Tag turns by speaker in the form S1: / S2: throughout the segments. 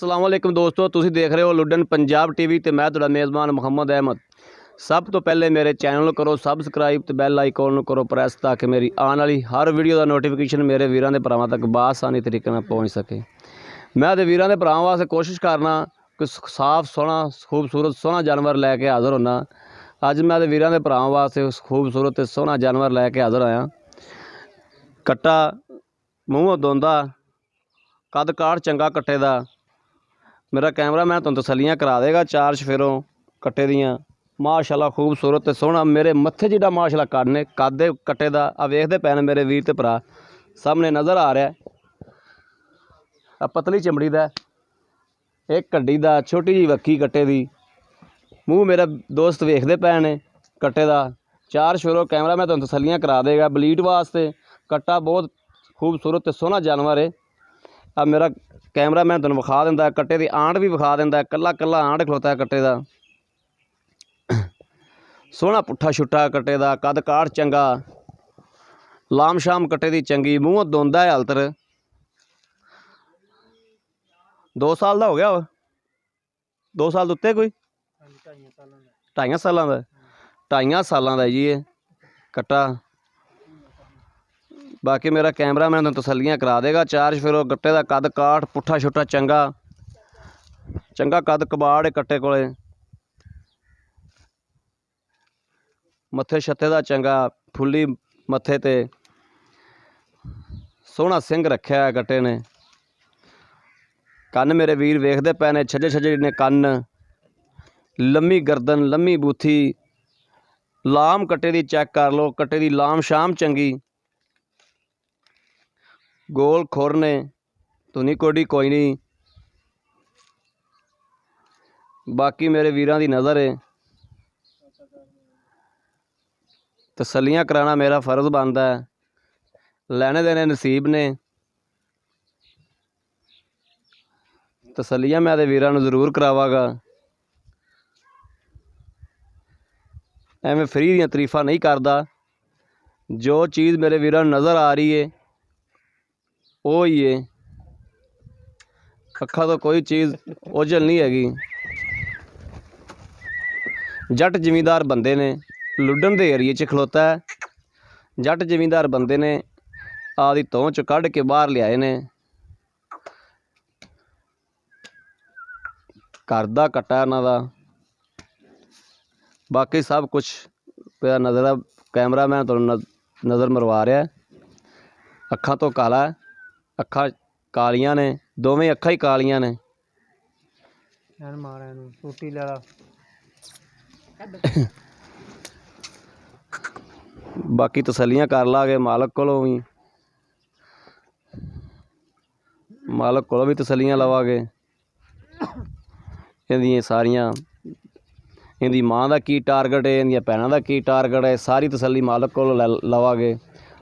S1: अस्सलाम वालेकुम दोस्तों, तुसीं देख रहे हो लुडन पंजाब टीवी ते मैं तुहाडा मेज़बान मुहम्मद अहमद। सब तो पहले मेरे चैनल नूं करो सबसक्राइब ते बैल आइकॉन नूं करो प्रेस ताकि मेरी आने वाली हर वीडियो का नोटिफिकेशन मेरे वीरां दे भरावां तक बासानी तरीके नाल पहुँच सके। मैं ते वीरां दे भरावां वास्ते कोशिश करना कि साफ सोहना खूबसूरत सोहना जानवर लैके हाज़र होना। अज मैं ते वीरां दे भरावां वास्ते खूबसूरत ते सोहना जानवर लैके हाज़र आया। कट्टा मूँहों दोंदा, कद काठ चंगा कट्टे दा। मेरा कैमरा मैं तुहानूं तसल्लियां करा देगा चार चफेरों कट्टे दियां। माशाअल्लाह खूबसूरत ते सोहना मेरे मत्थे जिड्डा माशाअल्लाह कद कट्टे दा। आ वेखदे पै ने मेरे वीर ते भरा सामने नज़र आ रहा है। आ पतली चमड़ी दा, एक कड्डी दा, छोटी जी वक्की कट्टे दी। मूँह मेरा दोस्त वेखदे पै ने कट्टे दा। चार चफेरों कैमरा मैं तुहानूं तसल्लियां करा देगा। बलीड वास्ते कट्टा बहुत खूबसूरत ते सोहना जानवर है। अब मेरा कैमरा मैं तुहानूं विखा दिंदा, कट्टे की आंट भी विखा दिंदा। कल्ला कल्ला आंट खलोता है कट्टे का। सोहना पुट्ठा छुट्टा कट्टे का, कद काठ चंगा, लाम शाम कट्टे की चंगी, मूँह दोंदा है हलतर। 2 साल का हो गया, 2 साल उत्ते कोई 2.5 सालों का, 2.5 सालों का जी ये कट्टा। बाकी मेरा कैमरा मैं तुहानूं तसल्लियां करा देगा। चार चफेरों कट्टे का, कद काठ पुट्ठा छुट्टा चंगा चंगा कद कबाड़ है कट्टे कोले। मत्थे छत्ते का चंगा, फुल्ली मत्थे ते सोहना सिंह रखा है कट्टे ने। कन्न मेरे वीर वेखदे पै ने, छज्जे छज्जे ने कन्न, लम्मी गर्दन, लम्मी बूथी। लाम कट्टे की चेक कर लो, कट्टे की लाम शाम चंगी, गोल खुर ने, धुनी कोडी कोई नहीं। बाकी मेरे वीरां दी नज़र है। तसल्लियां कराना मेरा फ़र्ज बनता है, लैने देने नसीब ने। तसल्लियां मैं ते वीरां नूं जरूर करावागा। एवें फ्री दियां तरीफां नहीं करदा। जो चीज़ मेरे वीरां नूं नज़र आ रही है वो ही है। अखा तो कोई चीज़ ओझल नहीं हैगी। जट जमींदार बंदे ने, लुडन दे एरिए च खलोता है। जट जमींदार बंदे ने आदि तों च कढ़ के बाहर लियाए ने। घर दा कट्टा उन्हां दा। बाकी सब कुछ मेरा नज़र कैमरा मैं तुहानूं नज़र मरवा रहा है। अखा तो काला, अखा कालियां ने, दोवें अखा ही कालियां ने। बाकी तसल्लियां कर लागे मालक कोलों भी, मालक कोलों भी तसल्लियां लवागे। इंदियां सारियां, इंदी माँ का की टारगेट है, इंदियां भैनां दा की टारगेट है, सारी तसल्ली मालक कोलों लवागे।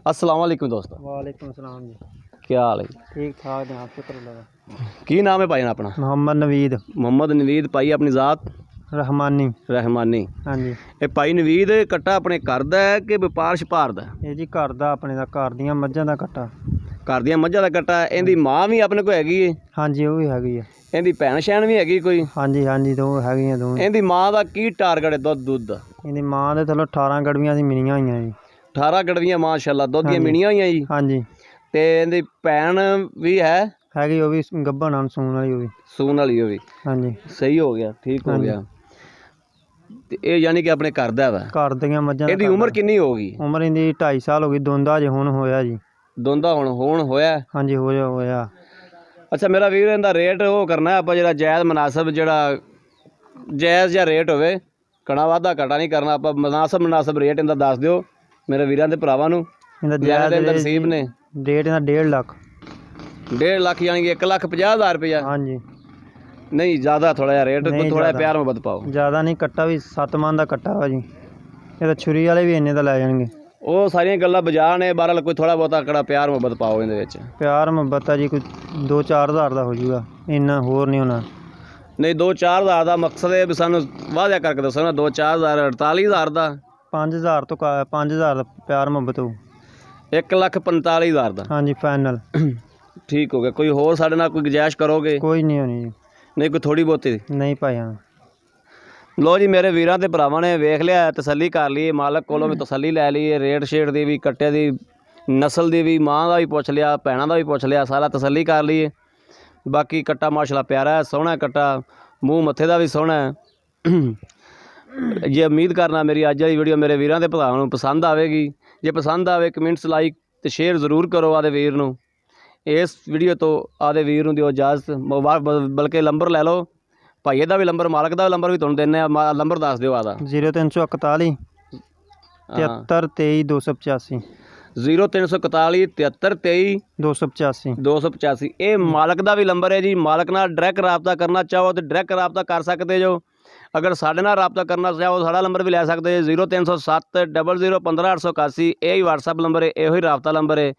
S1: अस्सलाम वालेकुम दोस्तों।
S2: वालेकुम सलाम जी।
S1: क्या हाल है?
S2: ठीक ठाक ने, आप शुक्र अल्लाह।
S1: की नाम है भाई ना अपना?
S2: मोहम्मद नवीद।
S1: मोहम्मद नवीद भाई, अपनी ज़ात?
S2: रहमानी।
S1: रहमानी।
S2: हाँ जी।
S1: ये भाई नवीद कट्टा अपने घर दा है कि व्यापार छपार दा?
S2: ये जी घर दा, अपने दा, घर दियां मੱਝਾਂ ਦਾ कट्टा।
S1: घर दियां मੱਝਾਂ ਦਾ कट्टा। इहदी माँ भी अपने को हैगी है?
S2: हाँ जी, वो भी हैगी है।
S1: इहदी भैन शैन भी हैगी कोई?
S2: हाँ जी हाँ जी, दो हैगियां दो।
S1: इहदी माँ का की टारगेट है दुध दा?
S2: इहदी माँ दे थल्लों 18 गड़वियां सी मिलियां होईयां जी।
S1: 18 गड़वियां माशाअल्लाह दुध दियां मिनियां होईयां जी।
S2: हाँ जी।
S1: ते इहदी भैन भी है?
S2: हैगी, वो भी गब्भन आ, सून वाली वो भी।
S1: सून वाली वो भी?
S2: हाँ जी।
S1: सही हो गया, ठीक हो गया। ते ये यानी कि अपने घर दा वा?
S2: घर दियां मੱਝਾਂ ਦਾ।
S1: इहदी उम्र कितनी होगी?
S2: उम्र इहदी 2.5 साल हो गई। दोंदा जे हुण होया जी।
S1: दोंदा हुण होया?
S2: हाँ जी, होया।
S1: अच्छा मेरा वीर, इहदा रेट वो करना है आपां जिहड़ा जायज़ मुनासिब, जिहड़ा जायज़ जिहा रेट होवे, कणा वाधा घाटा नहीं करना। आपां मुनासिब रेट इहदा दस दिओ मेरे वीरां दे भरावां नूं।
S2: इहदा
S1: जायज़ इहदा नसीब ने।
S2: रेट इहदा 1.5 लाख।
S1: 1.5 लाख यानी कि 1,50,000 रुपया?
S2: हाँ जी।
S1: नहीं ज़्यादा थोड़ा जिहा रेट,
S2: नहीं
S1: थोड़ा
S2: ज़्यादा।
S1: प्यार मुहब्बत पाओ।
S2: ज़्यादा नहीं, कट्टा भी 7 मन का कट्टा वा जी। ये तो छुरी वाले भी इन्ने दा लै जाणगे।
S1: वो सारियां गल्लां बजा ने, बहरहाल कोई थोड़ा बहुता कड़ा प्यार मुहब्बत पाओ इहदे विच।
S2: प्यार मुहब्बत है जी, कोई 2-4 हज़ार का हो जूगा, इन्ना होर नहीं होना।
S1: नहीं 2-4 हज़ार का मकसद है भी सानू वादा करके दसो ना। 2-4 हज़ार 48,000 का?
S2: 5,000 तो 5,000 का प्यार मुहब्बत हो।
S1: 1,45,000 का?
S2: हाँ जी, फाइनल।
S1: ठीक हो गया। कोई होर साढ़े नाल कोई गुजाइश करोगे?
S2: कोई नहीं होनी जी।
S1: ਨਹੀਂ ਕੋਈ ਥੋੜੀ ਬਹੁਤੀ?
S2: ਨਹੀਂ ਪਾਇਆ।
S1: ਲੋ ਜੀ ਮੇਰੇ ਵੀਰਾਂ ਤੇ ਭਰਾਵਾਂ ਨੇ ਵੇਖ ਲਿਆ, ਤਸੱਲੀ ਕਰ ਲਈ, ਮਾਲਕ ਕੋਲੋਂ ਵੀ ਤਸੱਲੀ ਲੈ ਲਈ, ਰੇਟ ਸ਼ੇਟ ਦੀ ਵੀ, ਕੱਟੇ ਦੀ ਨਸਲ ਦੀ ਵੀ, ਮਾਂ ਦਾ ਵੀ ਪੁੱਛ ਲਿਆ, ਭੈਣਾਂ ਦਾ ਵੀ ਪੁੱਛ ਲਿਆ, ਸਾਰਾ ਤਸੱਲੀ ਕਰ ਲਈ। ਬਾਕੀ ਕੱਟਾ ਮਾਸ਼ਾਅੱਲਾ ਪਿਆਰਾ ਹੈ, ਸੋਹਣਾ ਕੱਟਾ, ਮੂੰਹ ਮੱਥੇ ਦਾ ਵੀ ਸੋਹਣਾ ਹੈ। ਜੇ ਉਮੀਦ ਕਰਨਾ ਮੇਰੀ ਅੱਜ ਵਾਲੀ ਵੀਡੀਓ ਮੇਰੇ ਵੀਰਾਂ ਦੇ ਭਰਾਵਾਂ ਨੂੰ ਪਸੰਦ ਆਵੇਗੀ। ਜੇ ਪਸੰਦ ਆਵੇ ਕਮੈਂਟਸ, ਲਾਈਕ ਤੇ ਸ਼ੇਅਰ ਜ਼ਰੂਰ ਕਰੋ ਆਦੇ ਵੀਰ ਨੂੰ। ਇਸ ਵੀਡੀਓ ਤੋਂ ਆਦੇ ਵੀਰ ਨੂੰ ਦਿਓ ਇਜਾਜ਼ਤ, ਬਲਕਿ ਨੰਬਰ ਲੈ ਲਓ ਭਾਈਏ ਦਾ ਵੀ ਨੰਬਰ, ਮਾਲਕ ਦਾ ਨੰਬਰ ਵੀ ਤੁਹਾਨੂੰ ਦਿੰਦੇ ਆ। ਨੰਬਰ ਦੱਸ ਦਿਓ ਆਦਾ।
S2: 0341 73 23 285
S1: 0341 73 23
S2: 285
S1: 285। ਇਹ ਮਾਲਕ ਦਾ ਵੀ ਨੰਬਰ ਹੈ ਜੀ। ਮਾਲਕ ਨਾਲ ਡਾਇਰੈਕਟ ਰਾਬਤਾ ਕਰਨਾ ਚਾਹੋ ਤਾਂ ਡਾਇਰੈਕਟ ਰਾਬਤਾ ਕਰ ਸਕਦੇ ਜੋ। ਅਗਰ ਸਾਡੇ ਨਾਲ ਰਾਬਤਾ ਕਰਨਾ ਚਾਹੋ ਸਾਡਾ ਨੰਬਰ ਵੀ ਲੈ ਸਕਦੇ ਹੋ 0307 00 15 881। ਇਹ ਹੀ WhatsApp ਨੰਬਰ ਹੈ, ਇਹੋ ਹੀ ਰਾਬਤਾ ਨੰਬਰ ਹੈ।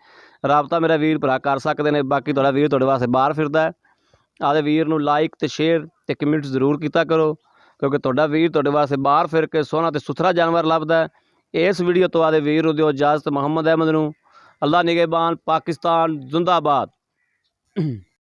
S1: ਰਾਬਤਾ ਮੇਰਾ ਵੀਰ ਭਰਾ ਕਰ ਸਕਦੇ ਨੇ। ਬਾਕੀ ਤੁਹਾਡਾ ਵੀਰ ਤੁਹਾਡੇ ਵਾਸਤੇ ਬਾਹਰ ਫਿਰਦਾ ਹੈ। ਆਦੇ ਵੀਰ ਨੂੰ ਲਾਈਕ ਤੇ ਸ਼ੇਅਰ ਤੇ ਕਮੈਂਟ ਜ਼ਰੂਰ ਕੀਤਾ ਕਰੋ, ਕਿਉਂਕਿ ਤੁਹਾਡਾ ਵੀਰ ਤੁਹਾਡੇ ਵਾਸਤੇ ਬਾਹਰ ਫਿਰ ਕੇ ਸੋਹਣਾ ਤੇ ਸੁਥਰਾ ਜਾਨਵਰ ਲੱਭਦਾ ਹੈ। ਇਸ ਵੀਡੀਓ ਤੋਂ ਆਦੇ ਵੀਰ ਨੂੰ ਦਿਓ ਇਜਾਜ਼ਤ। ਮੁਹੰਮਦ ਅਹਿਮਦ ਨੂੰ। ਅੱਲਾ ਨਿਗਹਿਬਾਨ। ਪਾਕਿਸਤਾਨ ਜ਼ਿੰਦਾਬਾਦ।